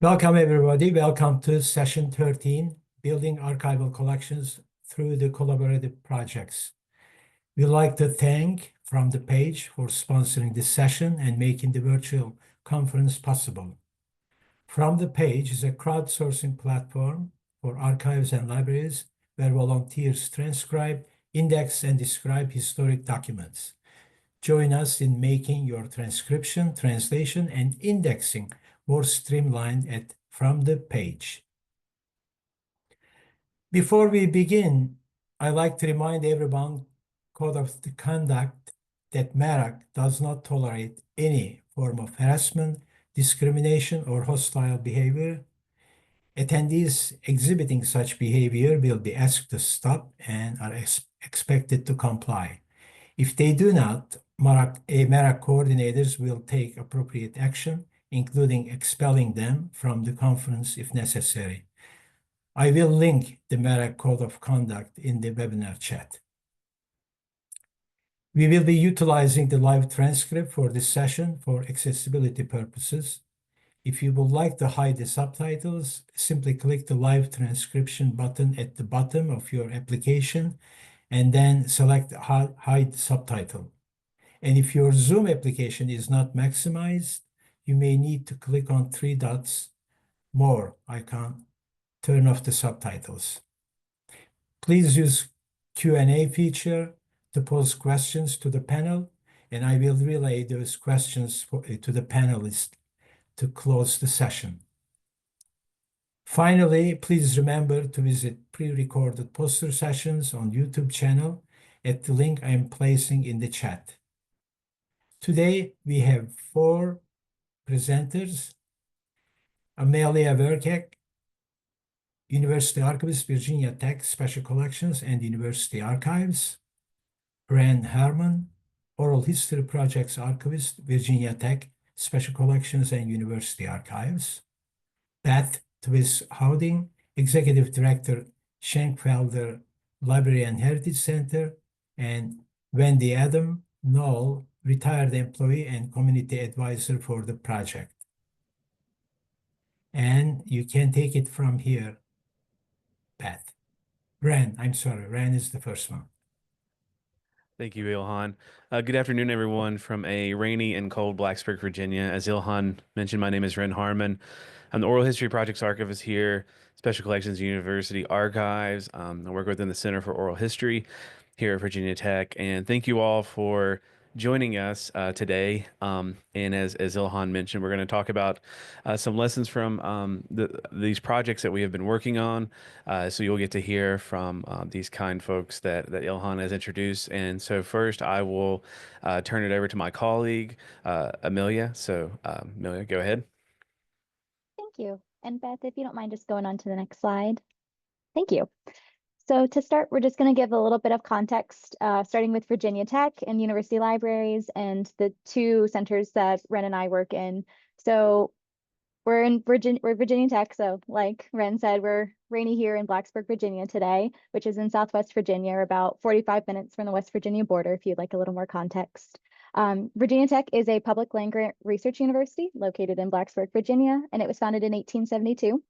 Welcome, everybody. Welcome to session 13, Building Archival Collections through the Collaborative Projects. We'd like to thank From the Page for sponsoring this session and making the virtual conference possible. From the Page is a crowdsourcing platform for archives and libraries where volunteers transcribe, index, and describe historic documents. Join us in making your transcription, translation, and indexing more streamlined at From the Page. Before we begin, I'd like to remind everyone Code of Conduct that MARAC does not tolerate any form of harassment, discrimination, or hostile behavior. Attendees exhibiting such behavior will be asked to stop and are expected to comply. If they do not, MARAC coordinators will take appropriate action, including expelling them from the conference if necessary. I will link the MARAC Code of Conduct in the webinar chat. We will be utilizing the live transcript for this session for accessibility purposes. If you would like to hide the subtitles, simply click the live transcription button at the bottom of your application and then select Hide Subtitle. And if your Zoom application is not maximized, you may need to click on 3 dots, More icon, turn off the subtitles. Please use Q&A feature to pose questions to the panel, and I will relay those questions to the panelists to close the session. Finally, please remember to visit pre-recorded poster sessions on YouTube channel at the link I am placing in the chat. Today, we have 4 presenters: Amelia Verkek, University Archivist, Virginia Tech Special Collections and University Archives; Ren Harmon, Oral History Projects Archivist, Virginia Tech Special Collections and University Archives; Beth Twist-Howding, Executive Director, Schwenkfelder Library and Heritage Center; and Wendy Adam Knoll, retired employee and community advisor for the project. And you can take it from here, Beth. Ren, I'm sorry, Ren is the first one. Thank you, Ilhan. Good afternoon, everyone, from a rainy and cold Blacksburg, Virginia. As Ilhan mentioned, my name is Ren Harmon. I'm the Oral History Projects Archivist here, Special Collections University Archives. I work within the Center for Oral History here at Virginia Tech. And thank you all for joining us today. And as Ilhan mentioned, we're going to talk about some lessons from these projects that we have been working on. So you'll get to hear from these kind folks that Ilhan has introduced. And so first, I will turn it over to my colleague, Amelia. So Amelia, go ahead. Thank you. And Beth, if you don't mind just going on to the next slide. Thank you. So to start, we're just going to give a little bit of context, starting with Virginia Tech and University Libraries and the 2 centers that Ren and I work in. So we're Virginia Tech. So like Ren said, we're rainy here in Blacksburg, Virginia today, which is in Southwest Virginia, or about 45 minutes from the West Virginia border, if you'd like a little more context. Virginia Tech is a public land-grant research university located in Blacksburg, Virginia, and it was founded in 1872.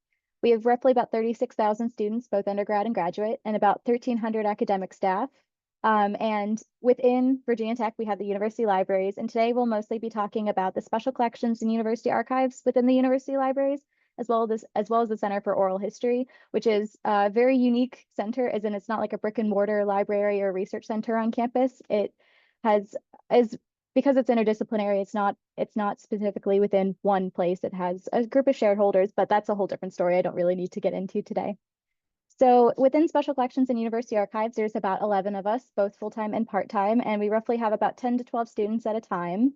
We have roughly about 36,000 students, both undergrad and graduate, and about 1,300 academic staff. And within Virginia Tech, we have the university libraries. And today we'll mostly be talking about the special collections and university archives within the university libraries, as well as the Center for Oral History, which is a very unique center, as in it's not like a brick and mortar library or research center on campus. It because it's interdisciplinary, it's not specifically within one place. It has a group of shareholders, but that's a whole different story I don't really need to get into today. So within Special Collections and University Archives, there's about 11 of us, both full-time and part-time, and we roughly have about 10 to 12 students at a time.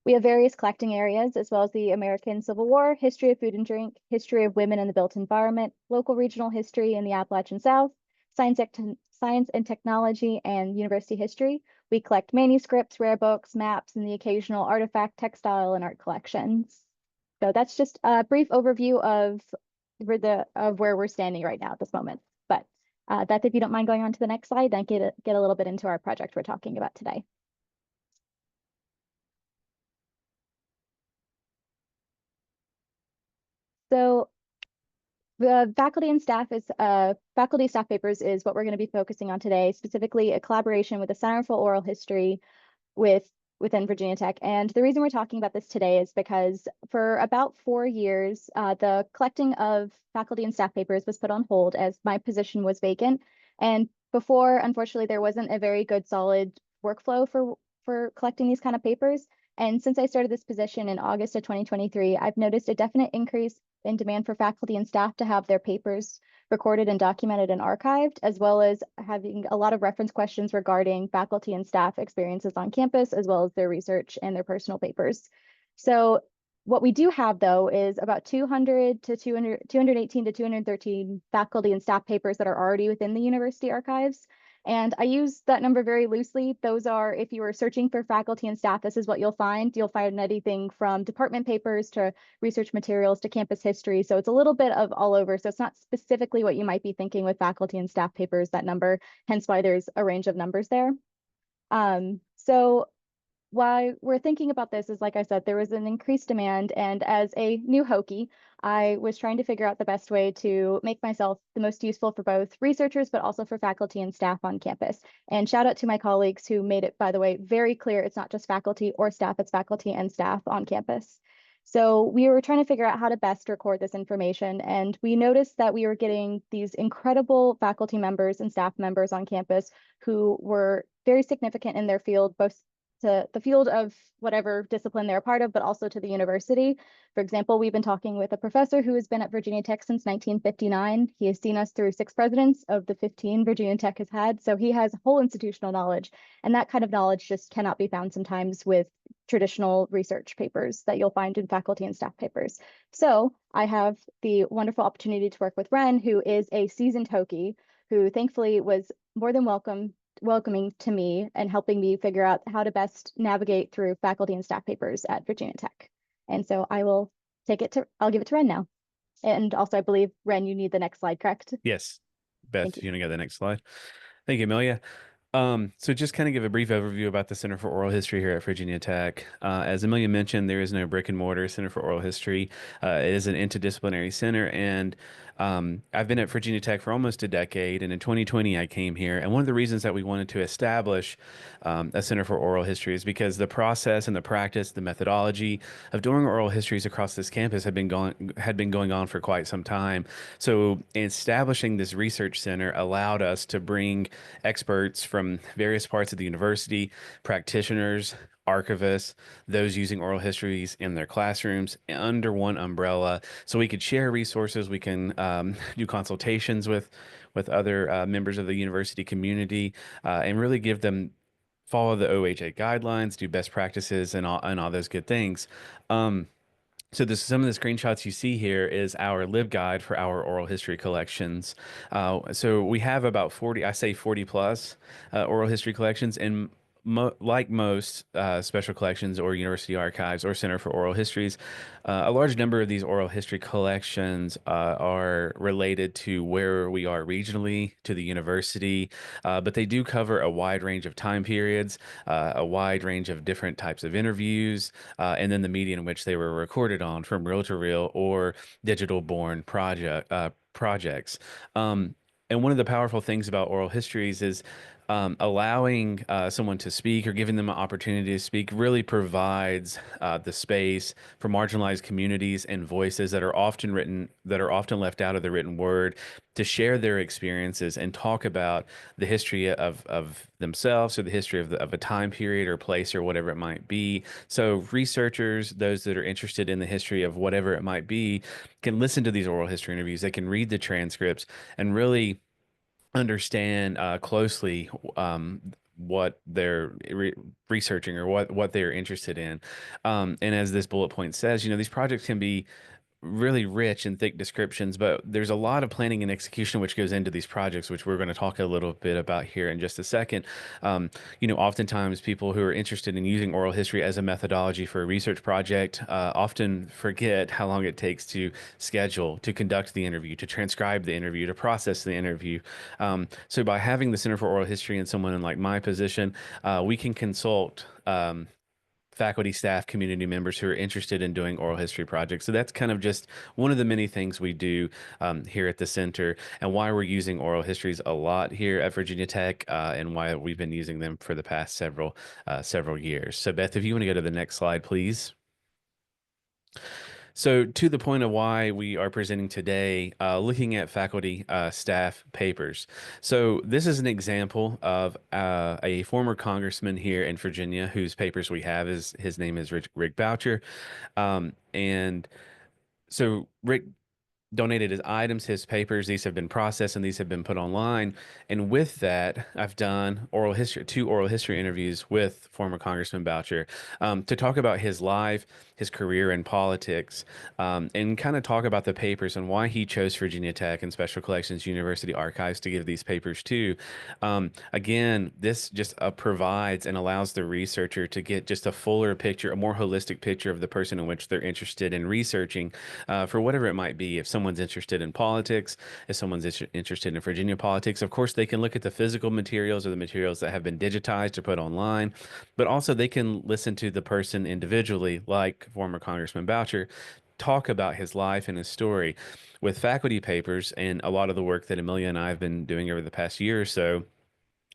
We have various collecting areas, as well as the American Civil War, history of food and drink, history of women in the built environment, local regional history in the Appalachian South, science and technology, and university history. We collect manuscripts, rare books, maps, and the occasional artifact, textile, and art collections. So that's just a brief overview of where we're standing right now at this moment. But Beth, if you don't mind going on to the next slide, then get a little bit into our project we're talking about today. So the faculty staff papers is what we're going to be focusing on today, specifically a collaboration with the Center for Oral History within Virginia Tech. And the reason we're talking about this today is because for about 4 years, the collecting of faculty and staff papers was put on hold as my position was vacant. And before, unfortunately, there wasn't a very good solid workflow for collecting these kind of papers. And since I started this position in August of 2023, I've noticed a definite increase in demand for faculty and staff to have their papers recorded and documented and archived, as well as having a lot of reference questions regarding faculty and staff experiences on campus, as well as their research and their personal papers. So what we do have, though, is about 218 to 213 faculty and staff papers that are already within the university archives. And I use that number very loosely. Those are, if you are searching for faculty and staff, this is what you'll find. You'll find anything from department papers to research materials to campus history. So it's a little bit of all over. So it's not specifically what you might be thinking with faculty and staff papers, that number, hence why there's a range of numbers there. So why we're thinking about this is, like I said, there was an increased demand, and as a new Hokie, I was trying to figure out the best way to make myself the most useful for both researchers, but also for faculty and staff on campus. And shout out to my colleagues who made it, by the way, very clear it's not just faculty or staff, it's faculty and staff on campus. So we were trying to figure out how to best record this information, and we noticed that we were getting these incredible faculty members and staff members on campus who were very significant in their field, both to the field of whatever discipline they're a part of, but also to the university. For example, we've been talking with a professor who has been at Virginia Tech since 1959. He has seen us through 6 presidents of the 15 Virginia Tech has had. So he has whole institutional knowledge, and that kind of knowledge just cannot be found sometimes with traditional research papers that you'll find in faculty and staff papers. So I have the wonderful opportunity to work with Ren, who is a seasoned Hokie, who thankfully was more than welcoming to me and helping me figure out how to best navigate through faculty and staff papers at Virginia Tech. And so I'll give it to Ren now. And also, I believe, Ren, you need the next slide, correct? Yes. Beth, Thank you. you want to get the next slide? Thank you, Amelia. So just kind of give a brief overview about the Center for Oral History here at Virginia Tech. As Amelia mentioned, there is no brick and mortar Center for Oral History. It is an interdisciplinary center, and I've been at Virginia Tech for almost a decade, and in 2020 I came here. And one of the reasons that we wanted to establish a Center for Oral History is because the process and the practice, the methodology of doing oral histories across this campus had been going on for quite some time. So establishing this research center allowed us to bring experts from various parts of the university, practitioners, archivists, those using oral histories in their classrooms under one umbrella, so we could share resources. We can do consultations with other members of the university community, and really give them follow the OHA guidelines, do best practices, and all those good things. So some of the screenshots you see here is our LibGuide for our oral history collections. So we have about 40, I say 40 plus oral history collections, and like most special collections or university archives or Center for Oral Histories, a large number of these oral history collections are related to where we are regionally, to the university, but they do cover a wide range of time periods, a wide range of different types of interviews, and then the media in which they were recorded on, from reel-to-reel or digital-born projects. And one of the powerful things about oral histories is allowing someone to speak or giving them an opportunity to speak really provides the space for marginalized communities and voices that are often left out of the written word to share their experiences and talk about the history of themselves, or the history of a time period or place or whatever it might be. So researchers, those that are interested in the history of whatever it might be, can listen to these oral history interviews. They can read the transcripts and really understand closely what they're researching, or what they're interested in. And as this bullet point says, these projects can be really rich and thick descriptions, but there's a lot of planning and execution which goes into these projects, which we're going to talk a little bit about here in just a second. Oftentimes people who are interested in using oral history as a methodology for a research project often forget how long it takes to schedule, to conduct the interview, to transcribe the interview, to process the interview. So by having the Center for Oral History and someone in like my position, we can consult faculty, staff, community members who are interested in doing oral history projects. So that's kind of just one of the many things we do here at the center, and why we're using oral histories a lot here at Virginia Tech, and why we've been using them for the past several years. So Beth, if you want to go to the next slide, please. So to the point of why we are presenting today, looking at faculty staff papers. So this is an example of a former congressman here in Virginia whose papers we have. His name is Rick Boucher. And so Rick donated his items, his papers. These have been processed and these have been put online. And with that, I've done two oral history interviews with former Congressman Boucher to talk about his life, his career in politics, and kind of talk about the papers and why he chose Virginia Tech and Special Collections University Archives to give these papers to. Again, this just provides and allows the researcher to get just a fuller picture, a more holistic picture of the person in which they're interested in researching for whatever it might be. If someone's interested in politics, if someone's interested in Virginia politics, of course, they can look at the physical materials or the materials that have been digitized or put online, but also they can listen to the person individually, like former Congressman Boucher, talk about his life and his story. With faculty papers and a lot of the work that Amelia and I have been doing over the past year or so,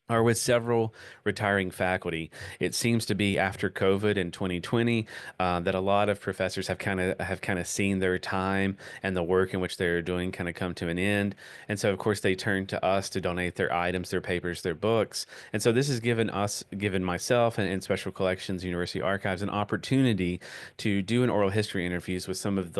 are with several retiring faculty. It seems to be after COVID in 2020 that a lot of professors have kind of seen their time and the work in which they're doing kind of come to an end. And so, of course, they turn to us to donate their items, their papers, their books. And so this has given myself and Special Collections University Archives an opportunity to do an oral history interviews with some of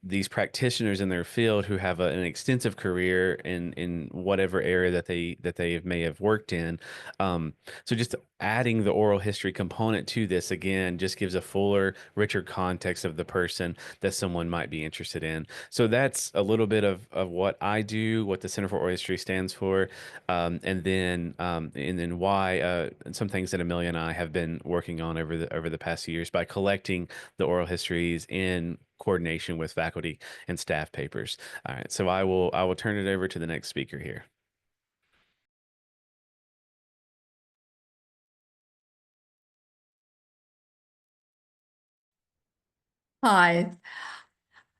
these practitioners in their field who have an extensive career in whatever area that they may have worked in. So just adding the oral history component to this, again, just gives a fuller, richer context of the person that someone might be interested in. So that's a little bit of what I do, what the Center for Oral History stands for, and then why some things that Amelia and I have been working on over the past years by collecting the oral histories in coordination with faculty and staff papers. All right, so I will turn it over to the next speaker here. Hi,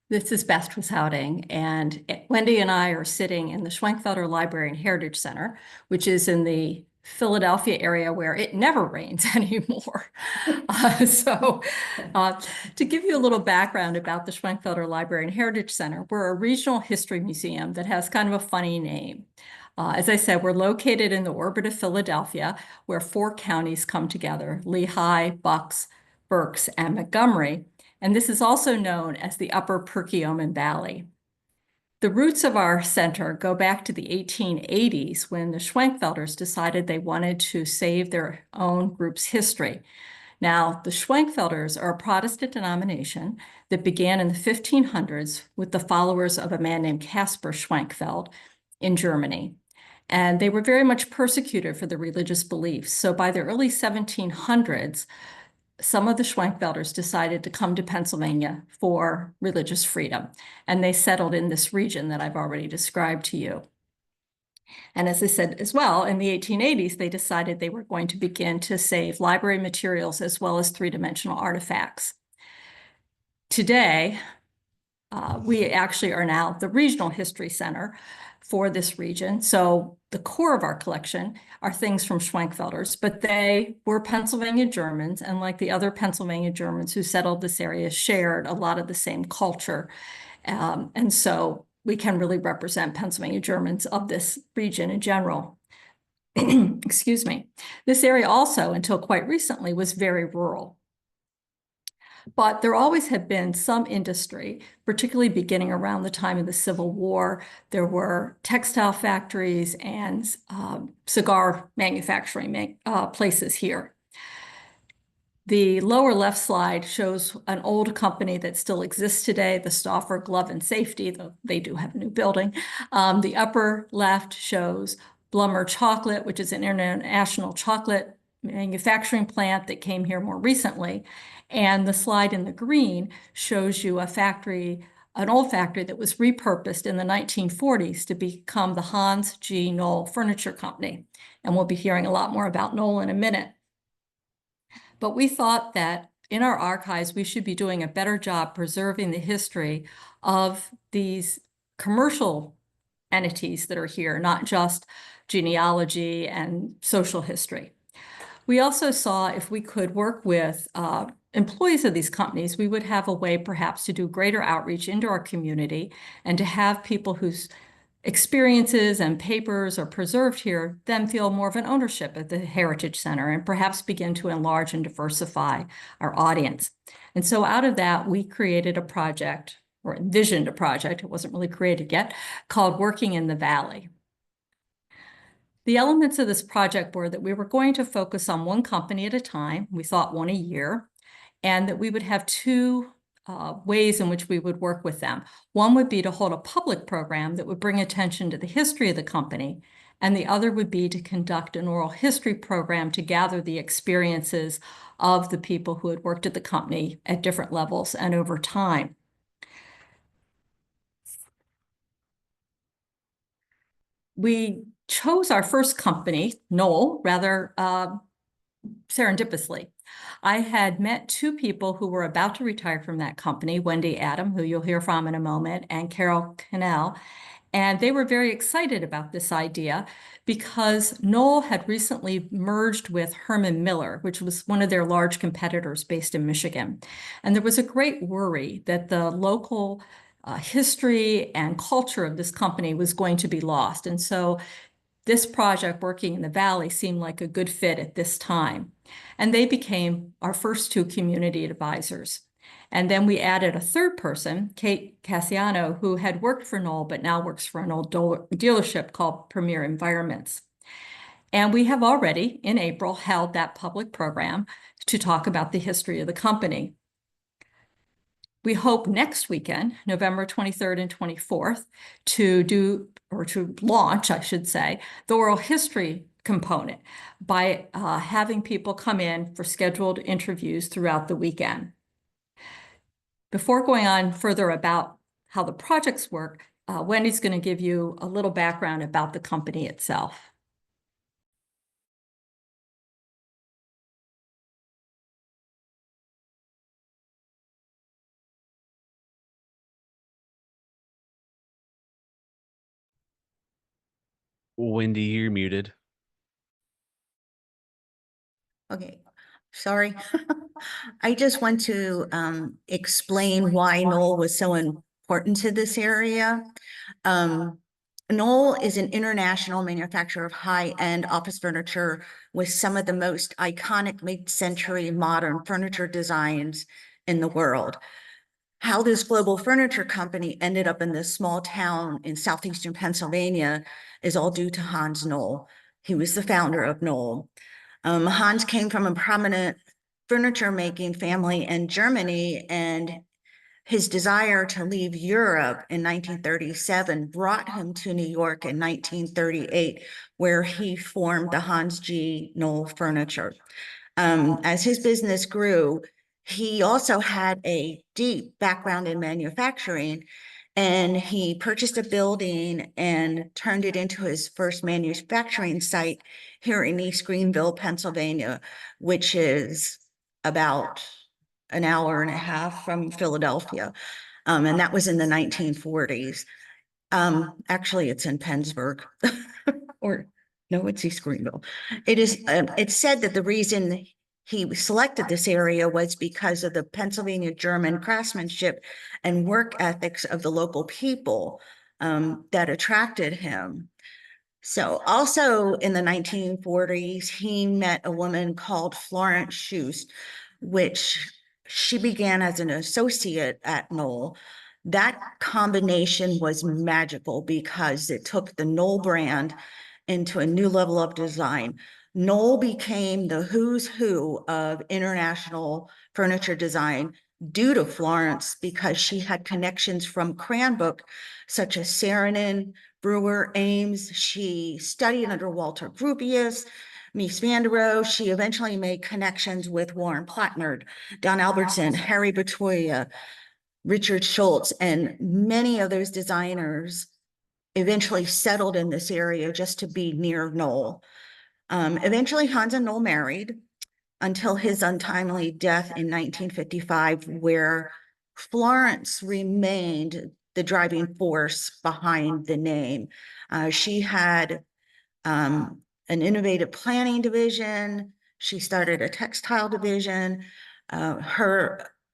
this is Beth Twisouting, and Wendy and I are sitting in the Schwenkfelder Library and Heritage Center, which is in the Philadelphia area where it never rains anymore. To give you a little background about the Schwenkfelder Library and Heritage Center, we're a regional history museum that has kind of a funny name. As I said, we're located in the orbit of Philadelphia, where 4 counties come together: Lehigh, Bucks, Berks, and Montgomery. And this is also known as the Upper Perkiomen Valley. The roots of our center go back to the 1880s when the Schwenkfelders decided they wanted to save their own group's history. Now, the Schwenkfelders are a Protestant denomination that began in the 1500s with the followers of a man named Caspar Schwenkfeld in Germany. And they were very much persecuted for their religious beliefs. So by the early 1700s, some of the Schwenkfelders decided to come to Pennsylvania for religious freedom, and they settled in this region that I've already described to you. And as I said as well, in the 1880s, they decided they were going to begin to save library materials as well as 3-dimensional artifacts. Today, we actually are now the Regional History Center for this region. So the core of our collection are things from Schwenkfelders, but they were Pennsylvania Germans, and like the other Pennsylvania Germans who settled this area, shared a lot of the same culture. And so we can really represent Pennsylvania Germans of this region in general. Excuse me. This area also, until quite recently, was very rural. But there always had been some industry, particularly beginning around the time of the Civil War. There were textile factories and cigar manufacturing places here. The lower left slide shows an old company that still exists today, the Stauffer Glove and Safety, though they do have a new building. The upper left shows Blummer Chocolate, which is an international chocolate manufacturing plant that came here more recently. And the slide in the green shows you a factory, an old factory that was repurposed in the 1940s to become the Hans G. Knoll Furniture Company. And we'll be hearing a lot more about Knoll in a minute. But we thought that in our archives, we should be doing a better job preserving the history of these commercial entities that are here, not just genealogy and social history. We also saw if we could work with employees of these companies, we would have a way perhaps to do greater outreach into our community and to have people whose experiences and papers are preserved here then feel more of an ownership at the Heritage Center and perhaps begin to enlarge and diversify our audience. And so out of that, we created a project, or envisioned a project, it wasn't really created yet, called Working in the Valley. The elements of this project were that we were going to focus on one company at a time. We thought one a year, and that we would have two ways in which we would work with them. One would be to hold a public program that would bring attention to the history of the company, and the other would be to conduct an oral history program to gather the experiences of the people who had worked at the company at different levels and over time. We chose our first company, Knoll, rather serendipitously. I had met two people who were about to retire from that company, Wendy Adam, who you'll hear from in a moment, and Carol Cannell. And they were very excited about this idea because Knoll had recently merged with Herman Miller, which was one of their large competitors based in Michigan. And there was a great worry that the local history and culture of this company was going to be lost. And so this project, Working in the Valley, seemed like a good fit at this time. And they became our first two community advisors. And then we added a third person, Kate Cassiano, who had worked for Knoll, but now works for an old dealership called Premier Environments. And we have already, in April, held that public program to talk about the history of the company. We hope next weekend, November 23rd and 24th, to launch, I should say, the oral history component by having people come in for scheduled interviews throughout the weekend. Before going on further about how the projects work, Wendy's going to give you a little background about the company itself. Wendy, you're muted. Okay, sorry. I just want to explain why Knoll was so important to this area. Knoll is an international manufacturer of high-end office furniture with some of the most iconic mid-century modern furniture designs in the world. How this global furniture company ended up in this small town in southeastern Pennsylvania is all due to Hans Knoll. He was the founder of Knoll. Hans came from a prominent furniture making family in Germany, and his desire to leave Europe in 1937 brought him to New York in 1938, where he formed the Hans G. Knoll Furniture. As his business grew, he also had a deep background in manufacturing, and he purchased a building and turned it into his first manufacturing site here in East Greenville, Pennsylvania, which is about an hour and a half from Philadelphia. And that was in the 1940s. Actually, it's in Pennsburg, or no, it's East Greenville. It's said that the reason he selected this area was because of the Pennsylvania German craftsmanship and work ethics of the local people that attracted him. So also in the 1940s, he met a woman called Florence Schust, which she began as an associate at Knoll. That combination was magical because it took the Knoll brand into a new level of design. Knoll became the who's who of international furniture design due to Florence, because she had connections from Cranbrook, such as Saarinen, Brewer, Ames. She studied under Walter Gropius, Mies van der Rohe. She eventually made connections with Warren Plattner, Don Albertson, Harry Batoya, Richard Schultz, and many of those designers eventually settled in this area just to be near Knoll. Eventually, Hans and Knoll married. until his untimely death in 1955, where Florence remained the driving force behind the name. She had an innovative planning division. She started a textile division.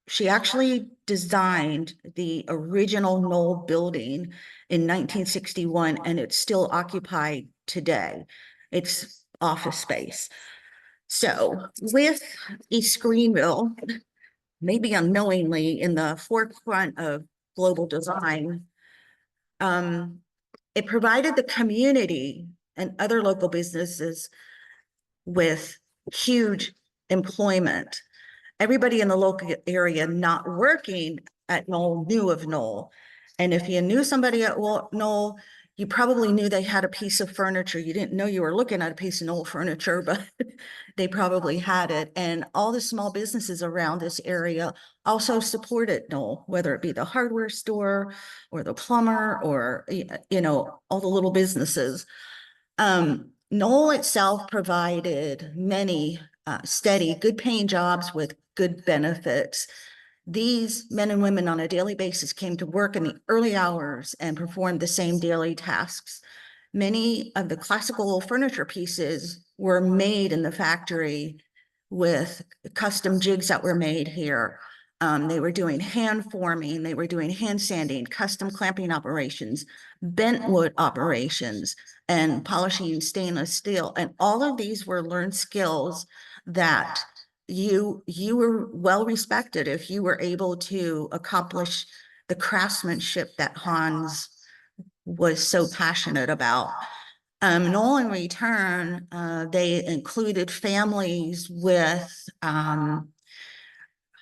She actually designed the original Knoll building in 1961, and it's still occupied today. It's office space. So with East Greenville, maybe unknowingly in the forefront of global design, it provided the community and other local businesses with huge employment. Everybody in the local area not working at Knoll knew of Knoll. And if you knew somebody at Knoll, you probably knew they had a piece of furniture. You didn't know you were looking at a piece of Knoll furniture, but they probably had it. And all the small businesses around this area also supported Knoll, whether it be the hardware store or the plumber or, you know, all the little businesses. Knoll itself provided many steady, good paying jobs with good benefits. These men and women on a daily basis came to work in the early hours and performed the same daily tasks. Many of the classical furniture pieces were made in the factory with custom jigs that were made here. They were doing hand forming, they were doing hand sanding, custom clamping operations, bent wood operations, and polishing stainless steel. And all of these were learned skills that you were well respected if you were able to accomplish the craftsmanship that Hans was so passionate about. Knoll in return, they included families with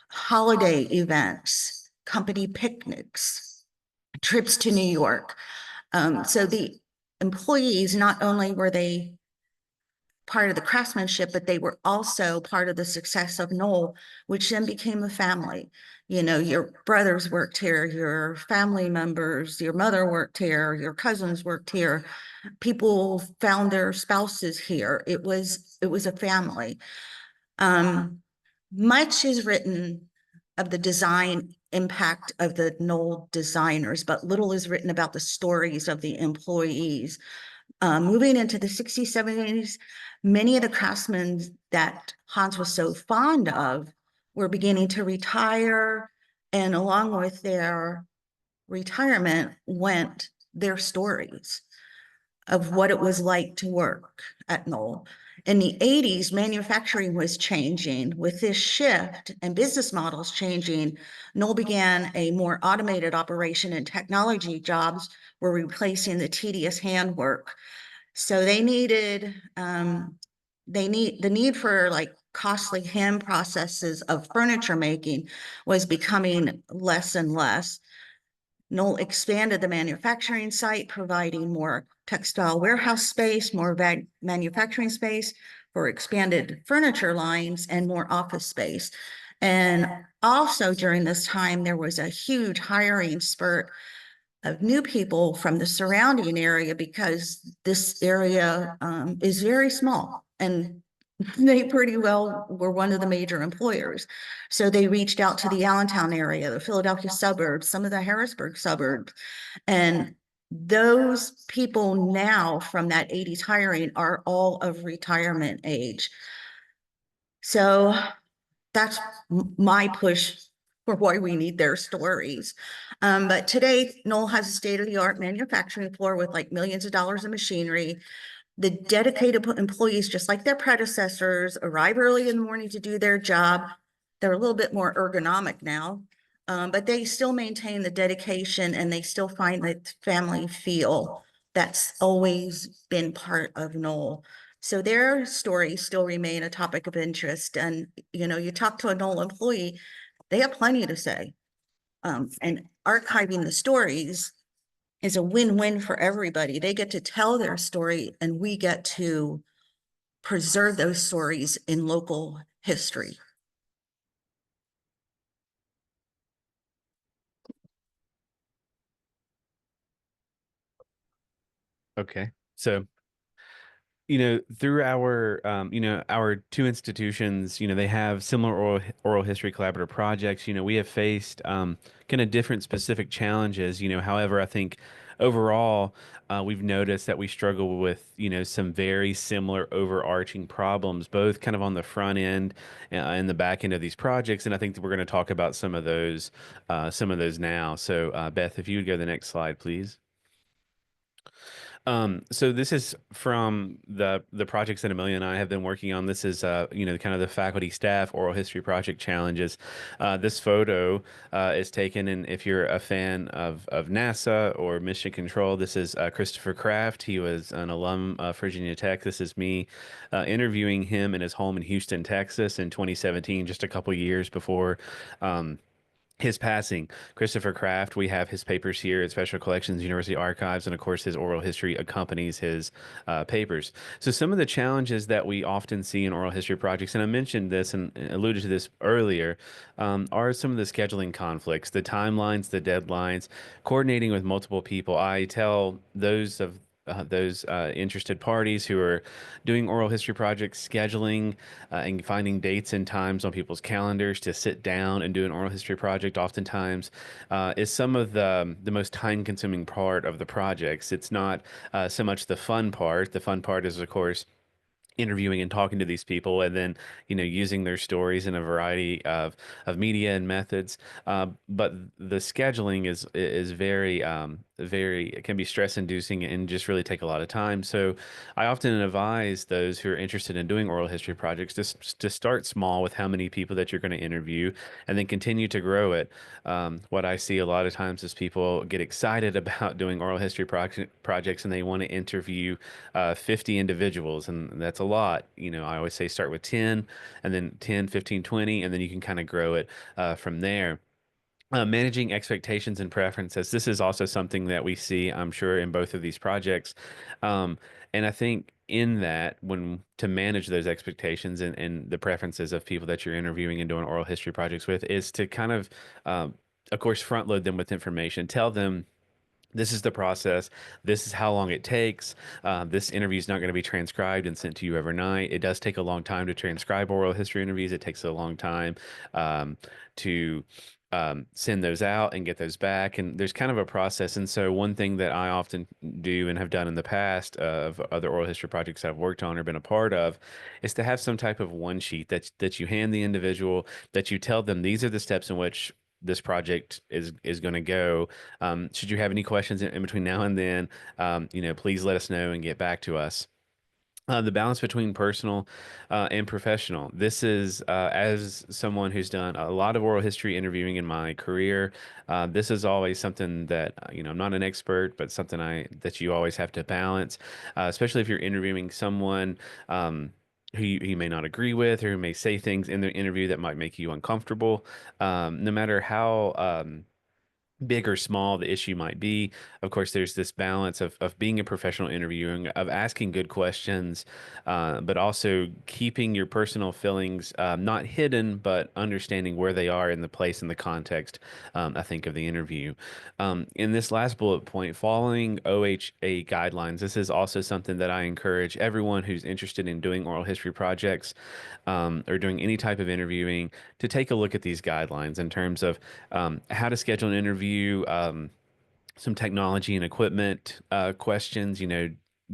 holiday events, company picnics, trips to New York. So the employees, not only were they part of the craftsmanship, but they were also part of the success of Knoll, which then became a family. You know, your brothers worked here, your family members, your mother worked here, your cousins worked here. People found their spouses here. It was a family. Much is written of the design impact of the Knoll designers, but little is written about the stories of the employees. Moving into the 60s, 70s, many of the craftsmen that Hans was so fond of were beginning to retire, and along with their retirement went their stories of what it was like to work at Knoll. In the 80s, manufacturing was changing. With this shift and business models changing, Knoll began a more automated operation, and technology jobs were replacing the tedious handwork. So they needed, the need for like costly hand processes of furniture making was becoming less and less. Knoll expanded the manufacturing site, providing more textile warehouse space, more manufacturing space for expanded furniture lines, and more office space. And also during this time, there was a huge hiring spurt of new people from the surrounding area, because this area is very small, and they pretty well were one of the major employers. So they reached out to the Allentown area, the Philadelphia suburbs, some of the Harrisburg suburbs. And those people now from that 80s hiring are all of retirement age. So that's my push for why we need their stories. But today, Knoll has a state-of-the-art manufacturing floor with like millions of dollars of machinery. The dedicated employees, just like their predecessors, arrive early in the morning to do their job. They're a little bit more ergonomic now, but they still maintain the dedication, and they still find that family feel that's always been part of Knoll. So their stories still remain a topic of interest. And, you know, you talk to a Knoll employee, they have plenty to say. And archiving the stories is a win-win for everybody. They get to tell their story, and we get to preserve those stories in local history. Okay. So Through our, our two institutions, they have similar oral history collaborative projects. We have faced kind of different specific challenges. However, I think overall, we've noticed that we struggle with, some very similar overarching problems, both kind of on the front end and the back end of these projects. And I think that we're going to talk about some of those now. So, Beth, if you would go to the next slide, please. So this is from the projects that Amelia and I have been working on. This is kind of the faculty staff oral history project challenges. This photo is taken, and if you're a fan of NASA or Mission Control, this is Christopher Kraft. He was an alum of Virginia Tech. This is me interviewing him in his home in Houston, Texas, in 2017, just a couple years before. His passing. Christopher Kraft, we have his papers here at Special Collections University Archives, and of course his oral history accompanies his papers. So some of the challenges that we often see in oral history projects, and I mentioned this and alluded to this earlier, are some of the scheduling conflicts, the timelines, the deadlines, coordinating with multiple people. I tell those interested parties who are doing oral history projects, scheduling and finding dates and times on people's calendars to sit down and do an oral history project oftentimes is some of the most time-consuming part of the projects. It's not so much the fun part. The fun part is, of course, interviewing and talking to these people, and then using their stories in a variety of media and methods. But the scheduling is very it can be stress inducing and just really take a lot of time. So I often advise those who are interested in doing oral history projects to start small with how many people that you're going to interview, and then continue to grow it. What I see a lot of times is people get excited about doing oral history projects, and they want to interview 50 individuals, and that's a lot. I always say start with 10, and then 10, 15, 20, and then you can kind of grow it from there. Managing expectations and preferences. This is also something that we see, I'm sure, in both of these projects. And I think in that, when to manage those expectations and the preferences of people that you're interviewing and doing oral history projects with, is to kind of course, front load them with information. Tell them, this is the process. This is how long it takes. This interview is not going to be transcribed and sent to you overnight. It does take a long time to transcribe oral history interviews. It takes a long time to send those out and get those back. And there's kind of a process. And so one thing that I often do and have done in the past of other oral history projects I've worked on or been a part of is to have some type of one sheet that you hand the individual, that you tell them these are the steps in which this project is going to go. Should you have any questions in between now and then, please let us know and get back to us. The balance between personal and professional. This is, as someone who's done a lot of oral history interviewing in my career, this is always something that, I'm not an expert, but something that you always have to balance, especially if you're interviewing someone who you may not agree with, or who may say things in the interview that might make you uncomfortable. No matter how big or small the issue might be. Of course, there's this balance of being a professional interviewing, of asking good questions, but also keeping your personal feelings not hidden, but understanding where they are in the place and the context, I think, of the interview. In this last bullet point, following OHA guidelines, this is also something that I encourage everyone who's interested in doing oral history projects or doing any type of interviewing to take a look at these guidelines in terms of how to schedule an interview, some technology and equipment questions,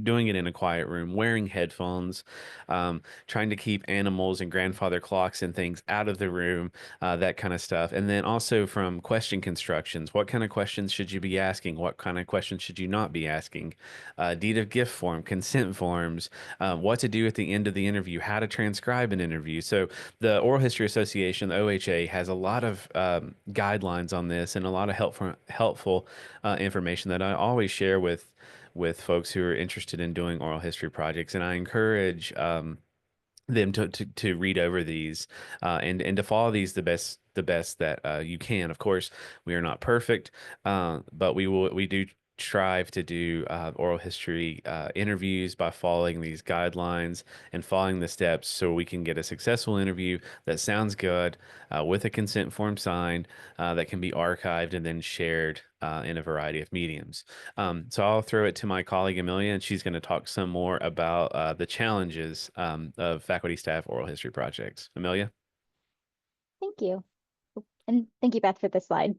doing it in a quiet room, wearing headphones, trying to keep animals and grandfather clocks and things out of the room, that kind of stuff. And then also from question constructions, what kind of questions should you be asking? What kind of questions should you not be asking? Deed of gift form, consent forms, what to do at the end of the interview, how to transcribe an interview. So the Oral History Association, the OHA, has a lot of guidelines on this and a lot of helpful information that I always share with folks who are interested in doing oral history projects. And I encourage them to read over these and to follow these the best that you can. Of course, we are not perfect, but we do strive to do oral history interviews by following these guidelines and following the steps, so we can get a successful interview that sounds good, with a consent form signed, that can be archived and then shared in a variety of mediums. So I'll throw it to my colleague Amelia, and she's going to talk some more about the challenges of faculty staff oral history projects. Amelia? Thank you. And thank you, Beth, for this slide.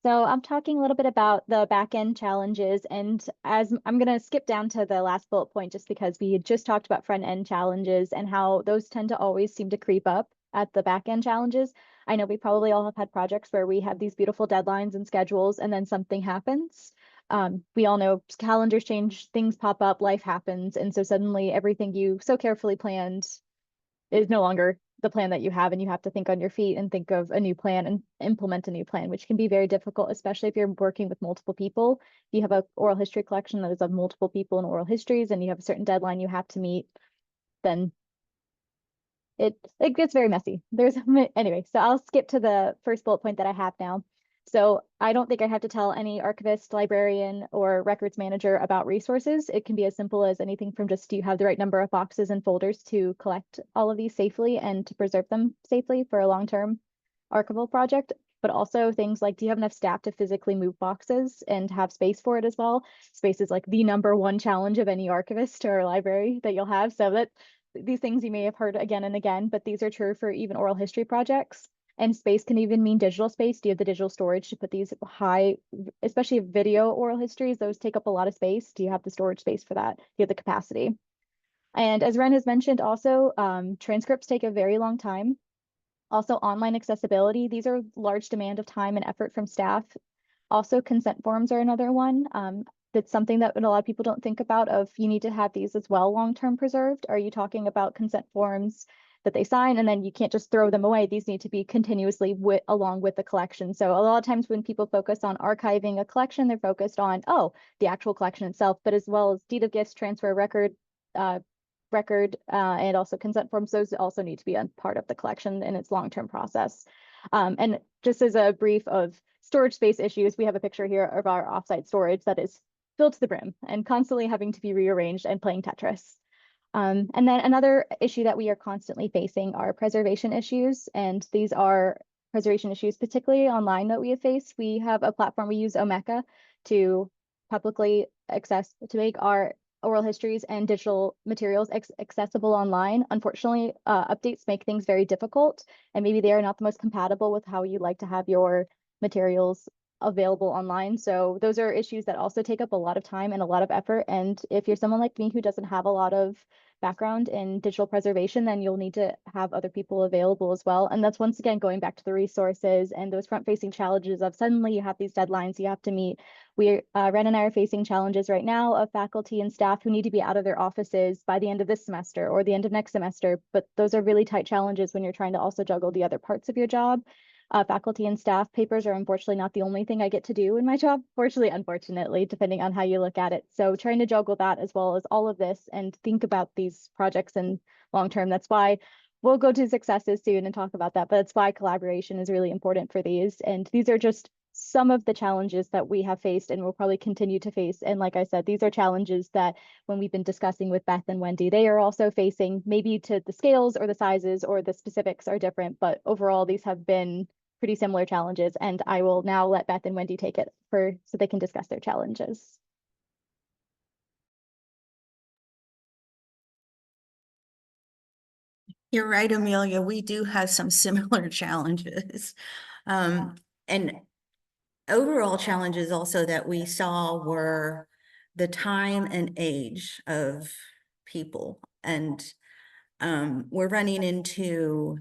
So I'm talking a little bit about the back-end challenges, and as I'm going to skip down to the last bullet point just because we had just talked about front-end challenges and how those tend to always seem to creep up at the back-end challenges. I know we probably all have had projects where we have these beautiful deadlines and schedules and then something happens. We all know calendars change, things pop up, life happens, and so suddenly everything you so carefully planned is no longer the plan that you have, and you have to think on your feet and think of a new plan and implement a new plan, which can be very difficult, especially if you're working with multiple people. If you have an oral history collection that is of multiple people in oral histories and you have a certain deadline you have to meet, then it gets very messy. Anyway, so I'll skip to the first bullet point that I have now. So I don't think I have to tell any archivist, librarian, or records manager about resources. It can be as simple as anything from just, do you have the right number of boxes and folders to collect all of these safely and to preserve them safely for a long-term archival project, but also things like, do you have enough staff to physically move boxes and have space for it as well? Space is like the #1 challenge of any archivist or library that you'll have. So that these things you may have heard again and again, but these are true for even oral history projects. And space can even mean digital space. Do you have the digital storage to put these high, especially video oral histories? Those take up a lot of space. Do you have the storage space for that? Do you have the capacity? And as Ren has mentioned also, transcripts take a very long time. Also, online accessibility. These are large demand of time and effort from staff. Also, consent forms are another one. That's something that a lot of people don't think about, of you need to have these as well long-term preserved. Are you talking about consent forms that they sign and then you can't just throw them away? These need to be continuously along with the collection. So a lot of times when people focus on archiving a collection, they're focused on, the actual collection itself, but as well as deed of gifts, transfer record, and also consent forms. Those also need to be a part of the collection in its long-term process. And just as a brief of storage space issues, we have a picture here of our offsite storage that is filled to the brim and constantly having to be rearranged and playing Tetris. And then another issue that we are constantly facing are preservation issues. And these are preservation issues, particularly online, that we have faced. We have a platform, we use Omeka to publicly to make our oral histories and digital materials accessible online. Unfortunately, updates make things very difficult, and maybe they are not the most compatible with how you like to have your materials available online. So those are issues that also take up a lot of time and a lot of effort. And if you're someone like me who doesn't have a lot of background in digital preservation, then you'll need to have other people available as well. And that's once again going back to the resources and those front-facing challenges of suddenly you have these deadlines you have to meet. Ren and I are facing challenges right now of faculty and staff who need to be out of their offices by the end of this semester or the end of next semester. But those are really tight challenges when you're trying to also juggle the other parts of your job. Faculty and staff papers are unfortunately not the only thing I get to do in my job, fortunately, unfortunately, depending on how you look at it. So trying to juggle that as well as all of this and think about these projects in long term. That's why we'll go to successes soon and talk about that, but that's why collaboration is really important for these. And these are just some of the challenges that we have faced and will probably continue to face. And like I said, these are challenges that when we've been discussing with Beth and Wendy, they are also facing, maybe to the scales or the sizes or the specifics are different, but overall these have been pretty similar challenges. And I will now let Beth and Wendy take it so they can discuss their challenges. You're right, Amelia. We do have some similar challenges. And overall challenges also that we saw were the time and age of people. And we're running into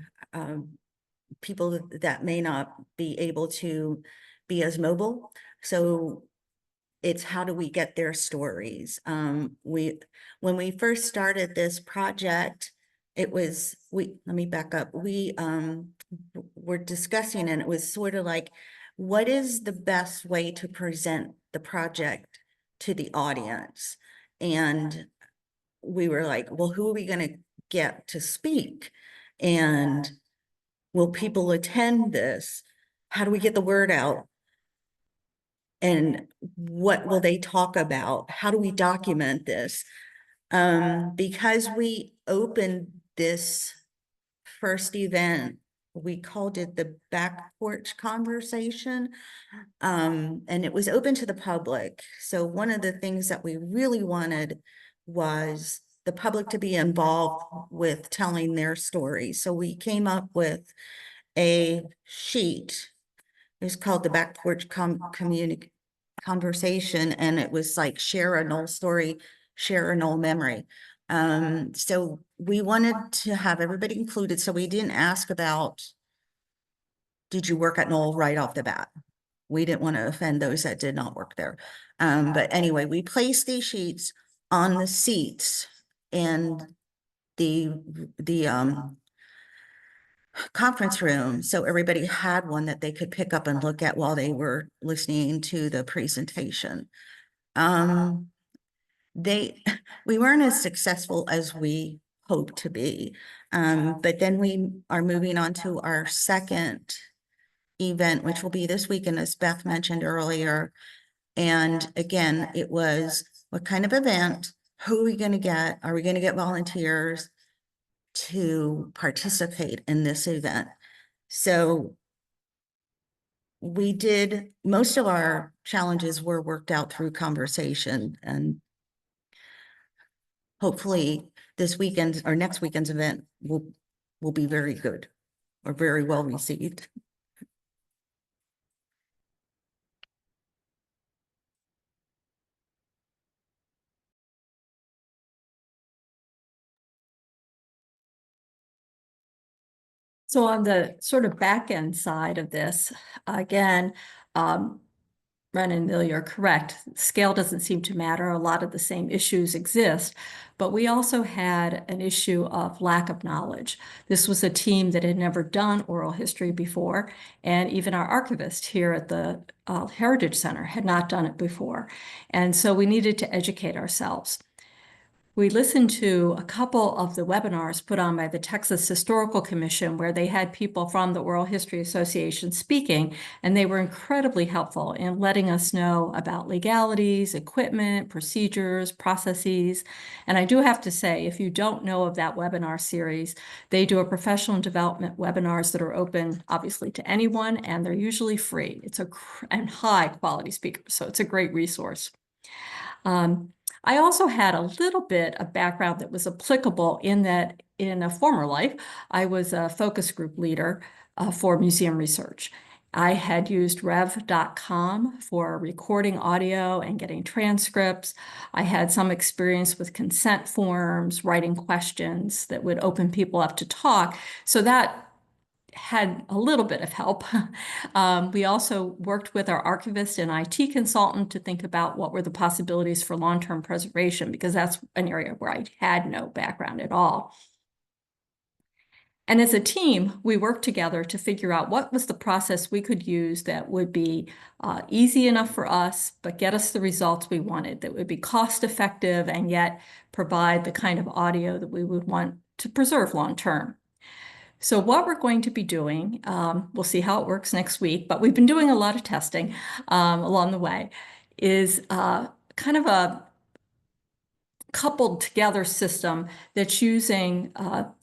people that may not be able to be as mobile. So it's how do we get their stories? When we first started this project, let me back up. We were discussing, and it was sort of like, what is the best way to present the project to the audience? And we were like, well, who are we going to get to speak? And will people attend this? How do we get the word out? And what will they talk about? How do we document this? Because we opened this first event we called it the back porch conversation. And it was open to the public. So one of the things that we really wanted was the public to be involved with telling their story. So we came up with a sheet. It was called the back porch conversation, and it was like share a Knoll story, share a Knoll memory. So we wanted to have everybody included. So we didn't ask about, did you work at Knoll right off the bat? We didn't want to offend those that did not work there. But anyway, we placed these sheets on the seats in the conference room. So everybody had one that they could pick up and look at while they were listening to the presentation. We weren't as successful as we hoped to be. But then we are moving on to our second event, which will be this weekend, as Beth mentioned earlier. And again, it was, what kind of event? Who are we going to get? Are we going to get volunteers to participate in this event? So we did, most of our challenges were worked out through conversation, and hopefully this weekend or next weekend's event will be very good or very well received. So on the sort of back end side of this, again, Ren and Millie are correct. Scale doesn't seem to matter. A lot of the same issues exist, but we also had an issue of lack of knowledge. This was a team that had never done oral history before, and even our archivist here at the Heritage Center had not done it before. And so we needed to educate ourselves. We listened to a couple of the webinars put on by the Texas Historical Commission, where they had people from the Oral History Association speaking, and they were incredibly helpful in letting us know about legalities, equipment, procedures, processes. And I do have to say, if you don't know of that webinar series, they do a professional development webinars that are open, obviously, to anyone, and they're usually free. It's and high quality speakers, so it's a great resource. I also had a little bit of background that was applicable in that in a former life, I was a focus group leader for museum research. I had used rev.com for recording audio and getting transcripts. I had some experience with consent forms, writing questions that would open people up to talk. So that had a little bit of help. We also worked with our archivist and IT consultant to think about what were the possibilities for long-term preservation, because that's an area where I had no background at all. And as a team, we worked together to figure out what was the process we could use that would be easy enough for us, but get us the results we wanted, that would be cost effective and yet provide the kind of audio that we would want to preserve long-term. So what we're going to be doing, we'll see how it works next week, but we've been doing a lot of testing along the way, is kind of a coupled together system that's using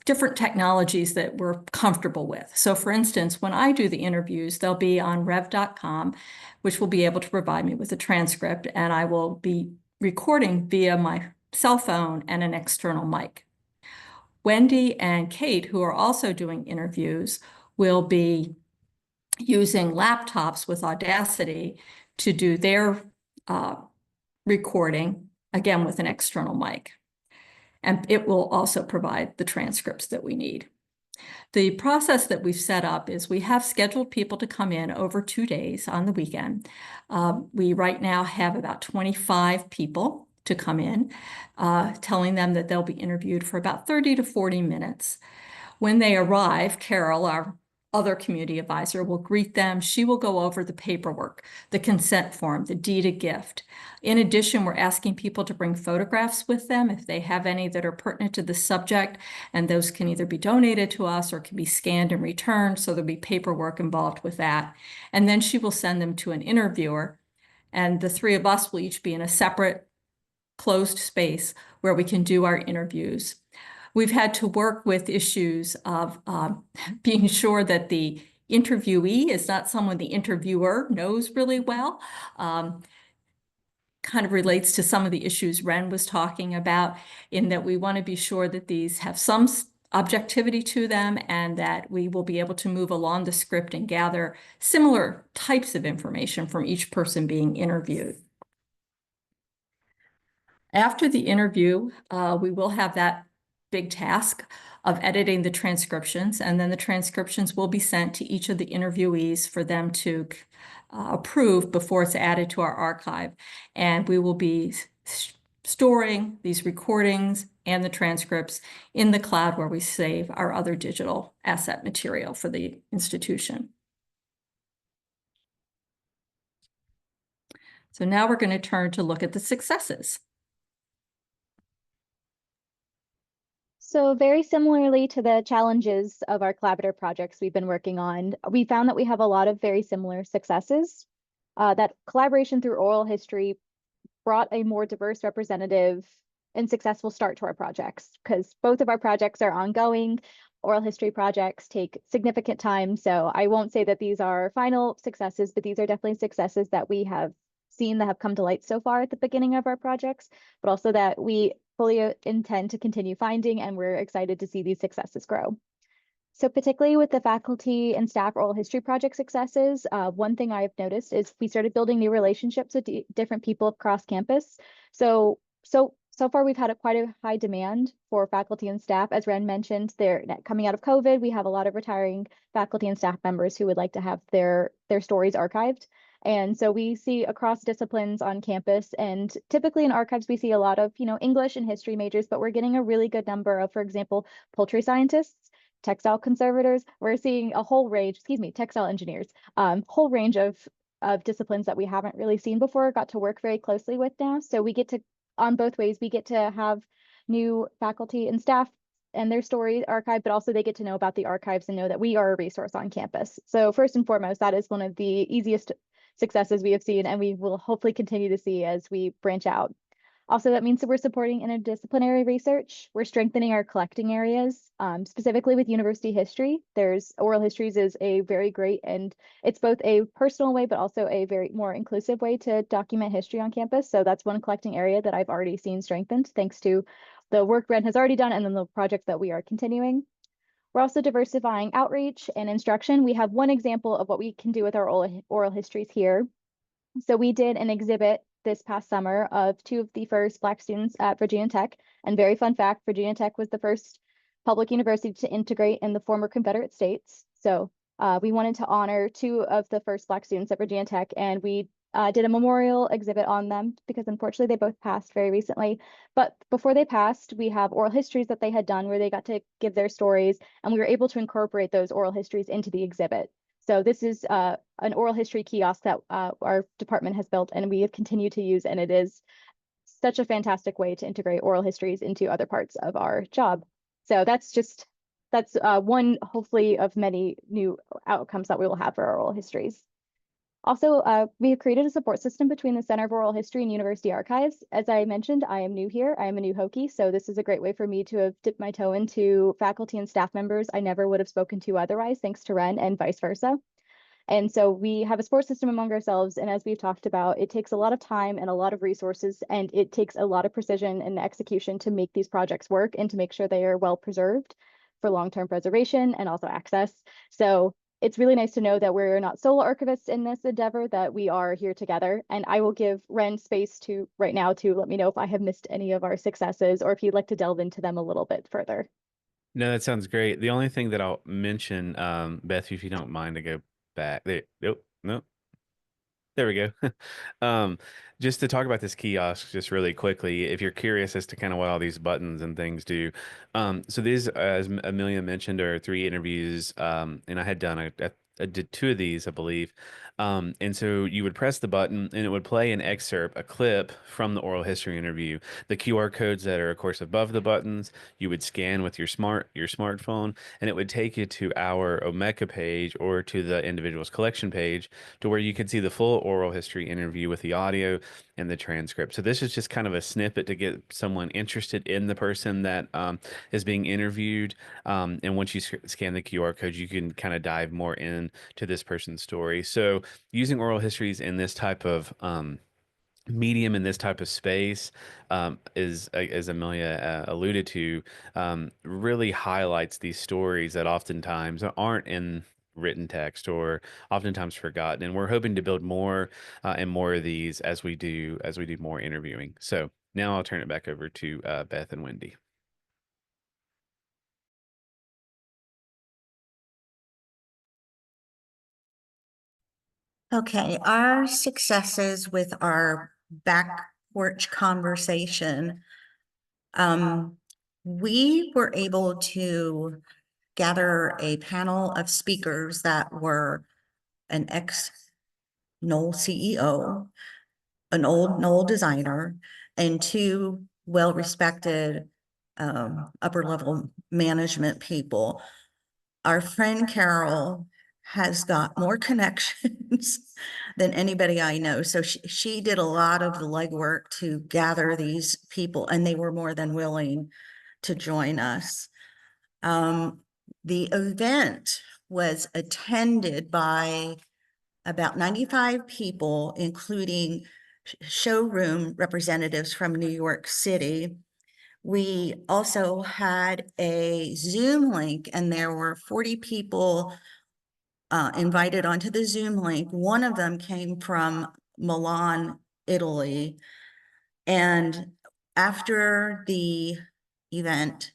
different technologies that we're comfortable with. So for instance, when I do the interviews, they'll be on rev.com, which will be able to provide me with a transcript, and I will be recording via my cell phone and an external mic. Wendy and Kate, who are also doing interviews, will be using laptops with Audacity to do their recording, again with an external mic. And it will also provide the transcripts that we need. The process that we've set up is we have scheduled people to come in over 2 days on the weekend. We right now have about 25 people to come in, telling them that they'll be interviewed for about 30 to 40 minutes. When they arrive, Carol, our other community advisor, will greet them. She will go over the paperwork, the consent form, the deed of gift. In addition, we're asking people to bring photographs with them if they have any that are pertinent to the subject, and those can either be donated to us or can be scanned and returned, so there'll be paperwork involved with that. And then she will send them to an interviewer, and the three of us will each be in a separate closed space where we can do our interviews. We've had to work with issues of being sure that the interviewee is not someone the interviewer knows really well. Kind of relates to some of the issues Ren was talking about, in that we want to be sure that these have some objectivity to them and that we will be able to move along the script and gather similar types of information from each person being interviewed. After the interview, we will have that big task of editing the transcriptions, and then the transcriptions will be sent to each of the interviewees for them to approve before it's added to our archive. And we will be storing these recordings and the transcripts in the cloud where we save our other digital asset material for the institution. So now we're going to turn to look at the successes. So very similarly to the challenges of our collaborative projects we've been working on, we found that we have a lot of very similar successes. That collaboration through oral history brought a more diverse, representative, and successful start to our projects, because both of our projects are ongoing. Oral history projects take significant time, so I won't say that these are final successes, but these are definitely successes that we have seen that have come to light so far at the beginning of our projects, but also that we fully intend to continue finding, and we're excited to see these successes grow. So particularly with the faculty and staff oral history project successes, one thing I've noticed is we started building new relationships with different people across campus. So far we've had quite a high demand for faculty and staff. As Ren mentioned, they're coming out of COVID. We have a lot of retiring faculty and staff members who would like to have their stories archived. And so we see across disciplines on campus, and typically in archives, we see a lot of, English and history majors, but we're getting a really good number of, for example, poultry scientists, textile conservators. We're seeing a whole range, textile engineers, whole range of disciplines that we haven't really seen before, got to work very closely with now. So we get to, on both ways, we get to have new faculty and staff and their story archived, but also they get to know about the archives and know that we are a resource on campus. So first and foremost, that is one of the easiest successes we have seen, and we will hopefully continue to see as we branch out. Also, that means that we're supporting interdisciplinary research. We're strengthening our collecting areas, specifically with university history. There's oral histories is a very great, and it's both a personal way, but also a very more inclusive way to document history on campus. So that's one collecting area that I've already seen strengthened thanks to the work Ren has already done and then the projects that we are continuing. We're also diversifying outreach and instruction. We have one example of what we can do with our oral histories here. So we did an exhibit this past summer of two of the first Black students at Virginia Tech. And very fun fact, Virginia Tech was the first public university to integrate in the former Confederate States. So we wanted to honor two of the first Black students at Virginia Tech, and we did a memorial exhibit on them because unfortunately they both passed very recently. But before they passed, we have oral histories that they had done where they got to give their stories, and we were able to incorporate those oral histories into the exhibit. So this is an oral history kiosk that our department has built and we have continued to use, and it is such a fantastic way to integrate oral histories into other parts of our job. So that's one hopefully of many new outcomes that we will have for our oral histories. Also, we have created a support system between the Center of Oral History and University Archives. As I mentioned, I am new here. I am a new Hokie, so this is a great way for me to have dipped my toe into faculty and staff members I never would have spoken to otherwise, thanks to Ren, and vice versa. And so we have a support system among ourselves, and as we've talked about, it takes a lot of time and a lot of resources, and it takes a lot of precision and execution to make these projects work and to make sure they are well preserved for long-term preservation and also access. So it's really nice to know that we're not solo archivists in this endeavor, that we are here together. And I will give Ren space to right now to let me know if I have missed any of our successes or if you'd like to delve into them a little bit further. No, that sounds great. The only thing that I'll mention, Beth, if you don't mind to go back there. Nope. There we go. Just to talk about this kiosk just really quickly, if you're curious as to kind of what all these buttons and things do. So these, as Amelia mentioned, are 3 interviews, and I had done a did two of these, I believe. And so you would press the button and it would play an excerpt, a clip from the oral history interview. The QR codes that are, of course, above the buttons, you would scan with your smartphone, and it would take you to our Omeka page or to the individual's collection page to where you could see the full oral history interview with the audio and the transcript. So this is just kind of a snippet to get someone interested in the person that is being interviewed. And once you scan the QR code, you can kind of dive more into this person's story. So using oral histories in this type of medium, in this type of space, is, as Amelia alluded to, really highlights these stories that oftentimes aren't in written text or oftentimes forgotten. And we're hoping to build more and more of these as we do more interviewing. So now I'll turn it back over to Beth and Wendy. Okay, our successes with our back porch conversation. We were able to gather a panel of speakers that were an ex-Knoll CEO, an old Knoll designer, and two well-respected upper-level management people. Our friend Carol has got more connections than anybody I know. So she did a lot of the legwork to gather these people, and they were more than willing to join us. The event was attended by about 95 people, including showroom representatives from New York City. We also had a Zoom link, and there were 40 people invited onto the Zoom link. One of them came from Milan, Italy. And after the event,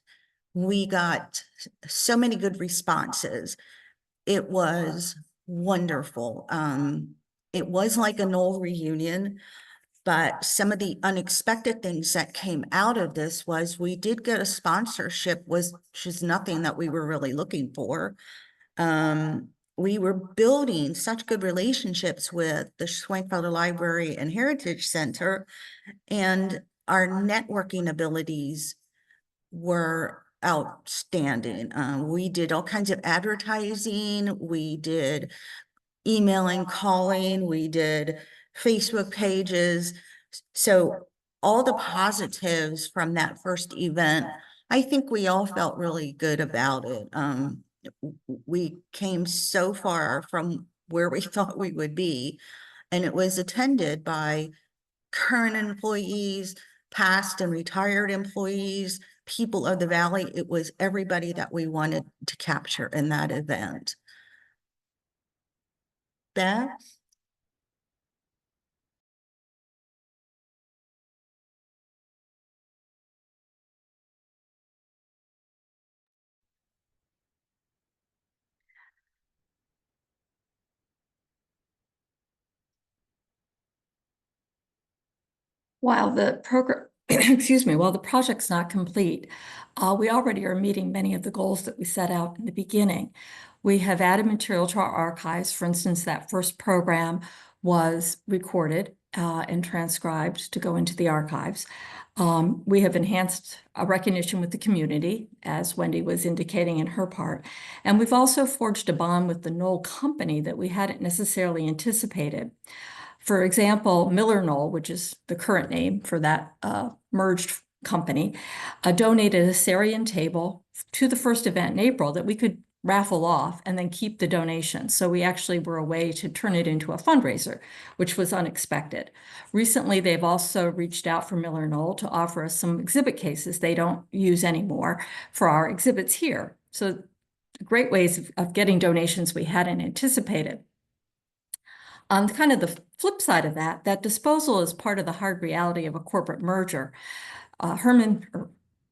we got so many good responses. It was wonderful. It was like a Knoll reunion, but some of the unexpected things that came out of this was we did get a sponsorship, which is nothing that we were really looking for. We were building such good relationships with the Schwenkfelder Library and Heritage Center, and our networking abilities were outstanding. We did all kinds of advertising. We did emailing, calling. We did Facebook pages. So all the positives from that first event, I think we all felt really good about it. We came so far from where we thought we would be, and it was attended by current employees, past and retired employees, people of the Valley. It was everybody that we wanted to capture in that event. Beth? While the program, excuse me, while the project's not complete, we already are meeting many of the goals that we set out in the beginning. We have added material to our archives. For instance, that first program was recorded and transcribed to go into the archives. We have enhanced a recognition with the community, as Wendy was indicating in her part. And we've also forged a bond with the Knoll company that we hadn't necessarily anticipated. For example, Miller Knoll, which is the current name for that merged company, donated a Syrian table to the first event in April that we could raffle off and then keep the donation. So we actually were a way to turn it into a fundraiser, which was unexpected. Recently, they've also reached out for Miller Knoll to offer us some exhibit cases they don't use anymore for our exhibits here. So great ways of getting donations we hadn't anticipated. On kind of the flip side of that, that disposal is part of the hard reality of a corporate merger.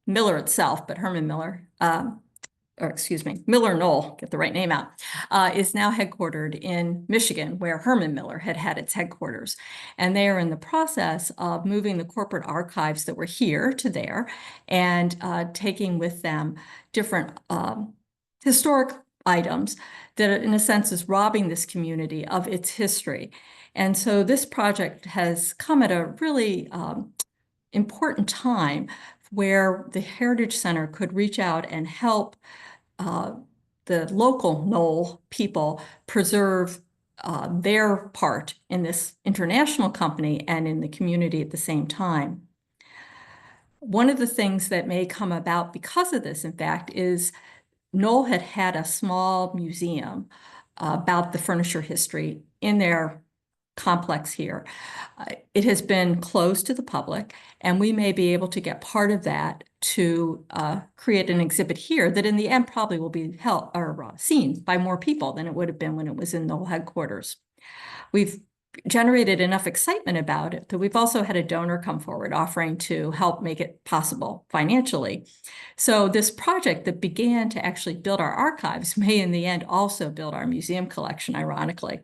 Miller itself, but Herman Miller, Miller Knoll, get the right name out, is now headquartered in Michigan, where Herman Miller had its headquarters. And they are in the process of moving the corporate archives that were here to there and taking with them different historic items that in a sense is robbing this community of its history. And so this project has come at a really important time where the Heritage Center could reach out and help the local Knoll people preserve their part in this international company and in the community at the same time. One of the things that may come about because of this, in fact, is Knoll had had a small museum about the furniture history in their complex here. It has been closed to the public, and we may be able to get part of that to create an exhibit here that in the end probably will be held or seen by more people than it would have been when it was in Knoll headquarters. We've generated enough excitement about it that we've also had a donor come forward offering to help make it possible financially. So this project that began to actually build our archives may in the end also build our museum collection, ironically.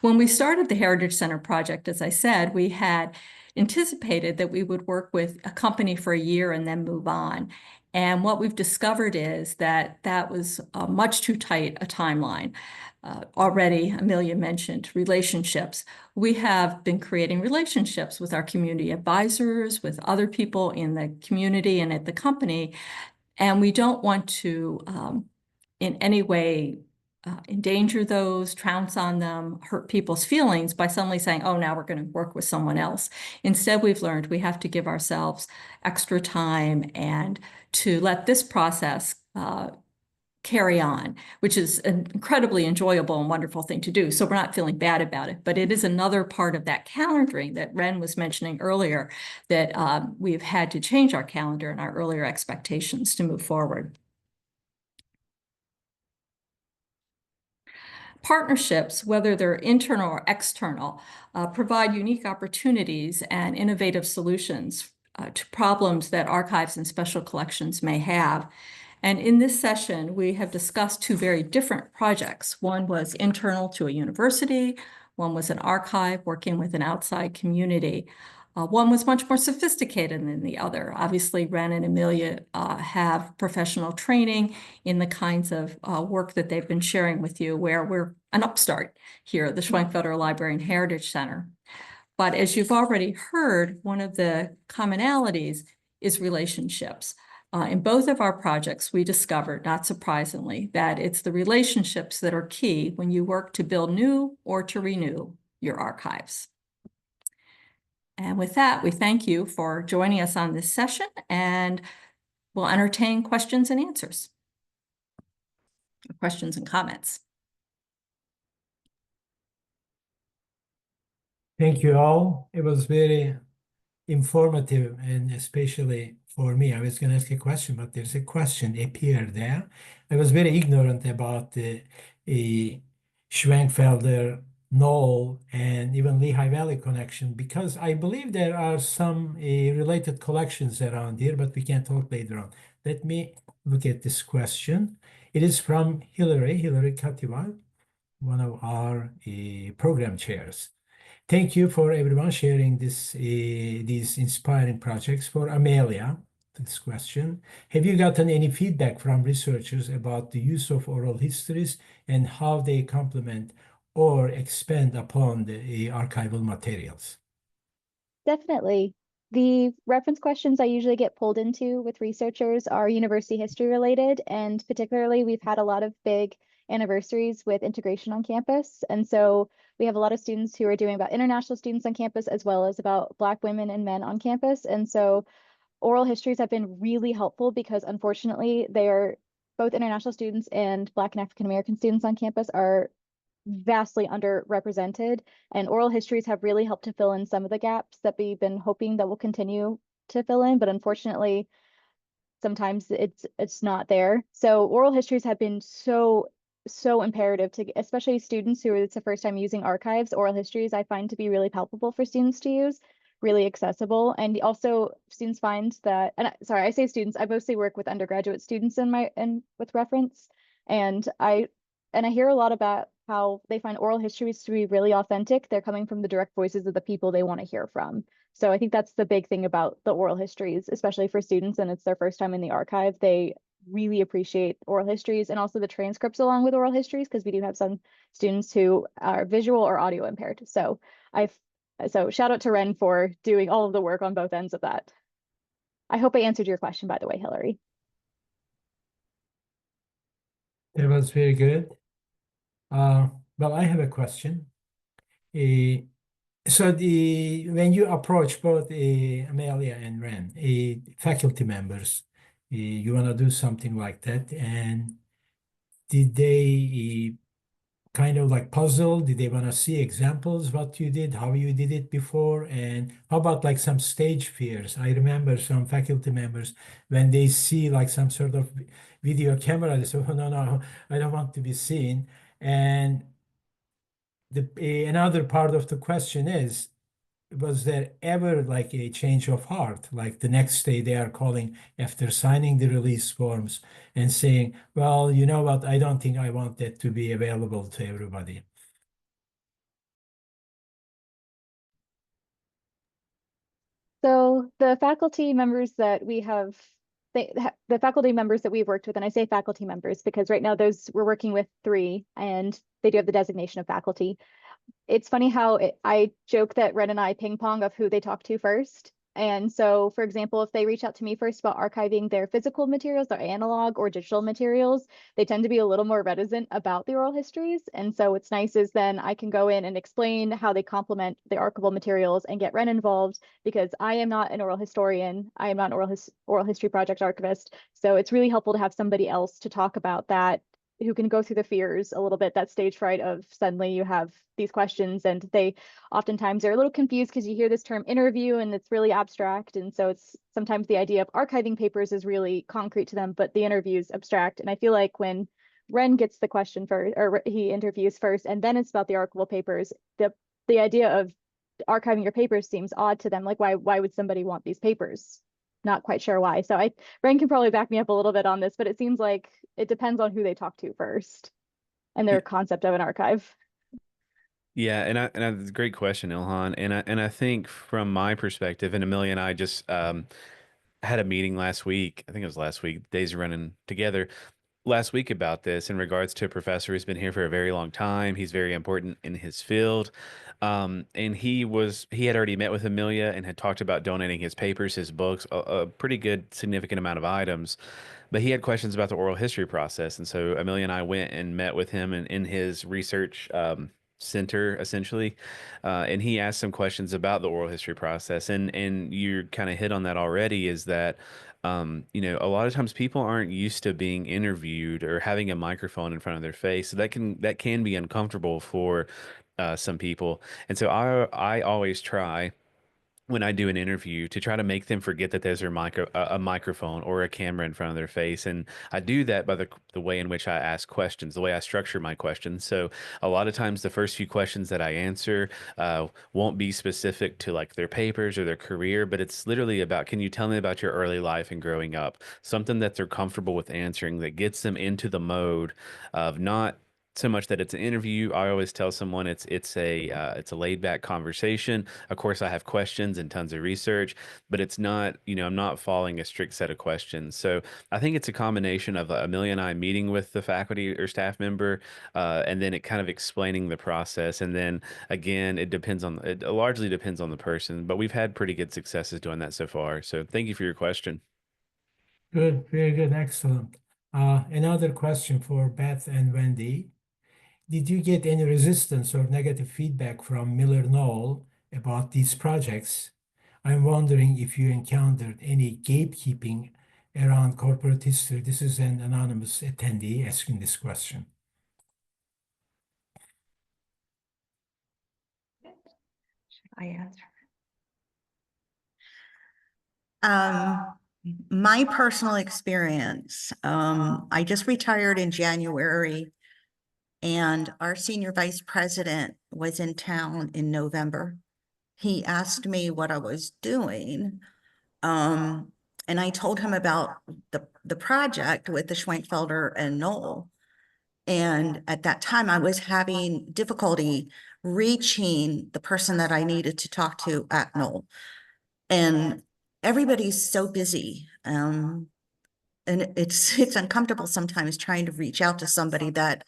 When we started the Heritage Center project, as I said, we had anticipated that we would work with a company for a year and then move on. And what we've discovered is that that was much too tight a timeline. Already, Amelia mentioned relationships. We have been creating relationships with our community advisors, with other people in the community and at the company, and we don't want to in any way endanger those, trounce on them, hurt people's feelings by suddenly saying, oh, now we're going to work with someone else. Instead, we've learned we have to give ourselves extra time and to let this process carry on, which is an incredibly enjoyable and wonderful thing to do. So we're not feeling bad about it, but it is another part of that calendaring that Ren was mentioning earlier, that we've had to change our calendar and our earlier expectations to move forward. Partnerships, whether they're internal or external, provide unique opportunities and innovative solutions to problems that archives and special collections may have. And in this session, we have discussed two very different projects. One was internal to a university, one was an archive working with an outside community. One was much more sophisticated than the other. Obviously, Ren and Amelia have professional training in the kinds of work that they've been sharing with you, where we're an upstart here at the Schwenkfelder Library and Heritage Center. But as you've already heard, one of the commonalities is relationships. In both of our projects, we discovered, not surprisingly, that it's the relationships that are key when you work to build new or to renew your archives. And with that, we thank you for joining us on this session, and we'll entertain questions and answers. Questions and comments. Thank you all. It was very informative, and especially for me. I was going to ask a question, but there's a question appeared there. I was very ignorant about the Schwenkfelder, Knoll, and even Lehigh Valley connection, because I believe there are some related collections around here, but we can talk later on. Let me look at this question. It is from Hillary Kativa, one of our program chairs. Thank you for everyone sharing these inspiring projects. For Amelia, this question: have you gotten any feedback from researchers about the use of oral histories and how they complement or expand upon the archival materials? Definitely. The reference questions I usually get pulled into with researchers are university history related, and particularly we've had a lot of big anniversaries with integration on campus. And so we have a lot of students who are doing about international students on campus as well as about Black women and men on campus. And so oral histories have been really helpful because unfortunately they are both international students and Black and African American students on campus are vastly underrepresented, and oral histories have really helped to fill in some of the gaps that we've been hoping that will continue to fill in, but unfortunately sometimes it's not there. So oral histories have been so imperative to, especially students who it's the first time using archives. Oral histories I find to be really palpable for students to use, really accessible, and also students find that, and sorry, I say students, I mostly work with undergraduate students with reference, and I hear a lot about how they find oral histories to be really authentic. They're coming from the direct voices of the people they want to hear from. So I think that's the big thing about the oral histories, especially for students, and it's their first time in the archive. They really appreciate oral histories and also the transcripts along with oral histories, because we do have some students who are visual or audio impaired. So shout out to Ren for doing all of the work on both ends of that. I hope I answered your question, by the way, Hillary. That was very good. Well, I have a question. So when you approach both Amelia and Ren, faculty members, you want to do something like that, and did they kind of like puzzle? Did they want to see examples what you did, how you did it before, and how about like some stage fears? I remember some faculty members when they see like some sort of video camera, they say, "Oh no, I don't want to be seen." And another part of the question is, was there ever like a change of heart? Like the next day they are calling after signing the release forms and saying, well, you know what, I don't think I want that to be available to everybody. So the faculty members that we have, the faculty members that we've worked with, and I say faculty members because right now we're working with 3 and they do have the designation of faculty. It's funny how I joke that Ren and I ping pong of who they talk to first. And so, for example, if they reach out to me first about archiving their physical materials, their analog or digital materials, they tend to be a little more reticent about the oral histories. And so what's nice is then I can go in and explain how they complement the archival materials and get Ren involved, because I am not an oral historian. I am not an oral history project archivist. So it's really helpful to have somebody else to talk about that, who can go through the fears a little bit, that stage fright of suddenly you have these questions, and they oftentimes are a little confused because you hear this term interview and it's really abstract. And so it's sometimes the idea of archiving papers is really concrete to them, but the interview is abstract. And I feel like when Ren gets the question first, or he interviews first, and then it's about the archival papers, the idea of archiving your papers seems odd to them. Like, why would somebody want these papers? Not quite sure why. So Ren can probably back me up a little bit on this, but it seems like it depends on who they talk to first and their concept of an archive. Yeah, and great question, Ilhan. And I think from my perspective, and Amelia and I just had a meeting last week. I think it was last week. Days are running together. Last week about this in regards to a professor who's been here for a very long time. He's very important in his field. And he had already met with Amelia and had talked about donating his papers, his books, a pretty good significant amount of items. But he had questions about the oral history process. And so Amelia and I went and met with him in his research center, essentially. And he asked some questions about the oral history process. And you kind of hit on that already, is that a lot of times people aren't used to being interviewed or having a microphone in front of their face. So that can be uncomfortable for some people. And so I always try, when I do an interview, to try to make them forget that there's a microphone or a camera in front of their face. And I do that by the way in which I ask questions, the way I structure my questions. So a lot of times the first few questions that I answer won't be specific to like their papers or their career, but it's literally about, can you tell me about your early life and growing up? Something that they're comfortable with answering, that gets them into the mode of not so much that it's an interview. I always tell someone it's a laid back conversation. Of course, I have questions and tons of research, but it's not, I'm not following a strict set of questions. So I think it's a combination of Amelia and I meeting with the faculty or staff member, and then it kind of explaining the process. And then again, it largely depends on the person, but we've had pretty good successes doing that so far. So thank you for your question. Good, very good, excellent. Another question for Beth and Wendy. Did you get any resistance or negative feedback from Miller Knoll about these projects? I'm wondering if you encountered any gatekeeping around corporate history. This is an anonymous attendee asking this question. Should I answer? My personal experience, I just retired in January, and our senior vice president was in town in November. He asked me what I was doing. And I told him about the project with the Schwenkfelder and Knoll. And at that time, I was having difficulty reaching the person that I needed to talk to at Knoll. And everybody's so busy. and it's uncomfortable sometimes trying to reach out to somebody that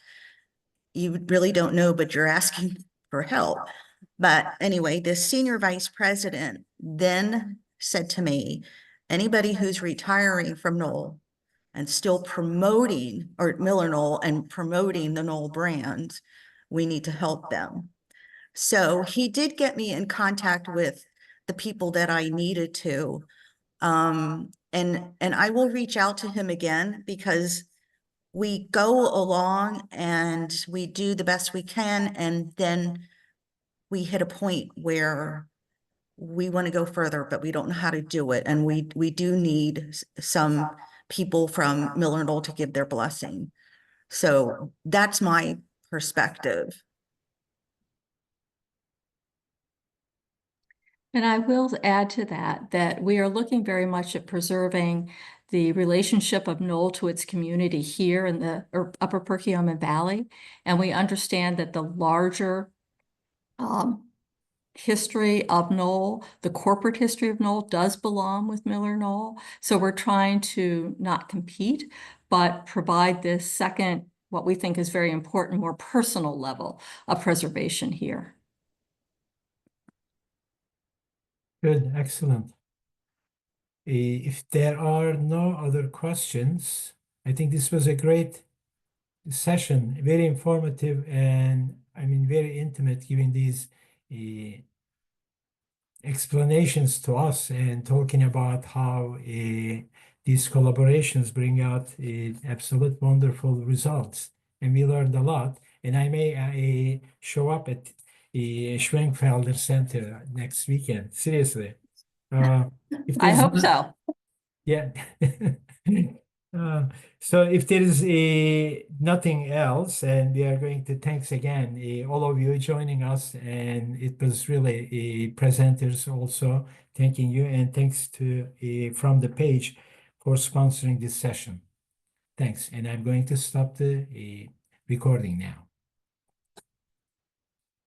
you really don't know, but you're asking for help. But anyway, the senior vice president then said to me, anybody who's retiring from Knoll and still promoting, or Miller Knoll and promoting the Knoll brand, we need to help them. So he did get me in contact with the people that I needed to. And I will reach out to him again, because we go along and we do the best we can, and then we hit a point where we want to go further, but we don't know how to do it. And we do need some people from Miller Knoll to give their blessing. So that's my perspective. And I will add to that, that we are looking very much at preserving the relationship of Knoll to its community here in the Upper Perkiomen Valley. And we understand that the larger history of Knoll, the corporate history of Knoll, does belong with Miller Knoll. So we're trying to not compete, but provide this second, what we think is very important, more personal level of preservation here. Good, excellent. If there are no other questions, I think this was a great session, very informative, and I mean very intimate, giving these explanations to us and talking about how these collaborations bring out absolute wonderful results. And we learned a lot. And I may show up at the Schwenkfelder Center next weekend. Seriously. If I there's hope no- so. Yeah. So if there is nothing else, and we are going to thanks again all of you joining us, and it was really presenters also thanking you, and thanks to from the page for sponsoring this session. Thanks, and I'm going to stop the recording now.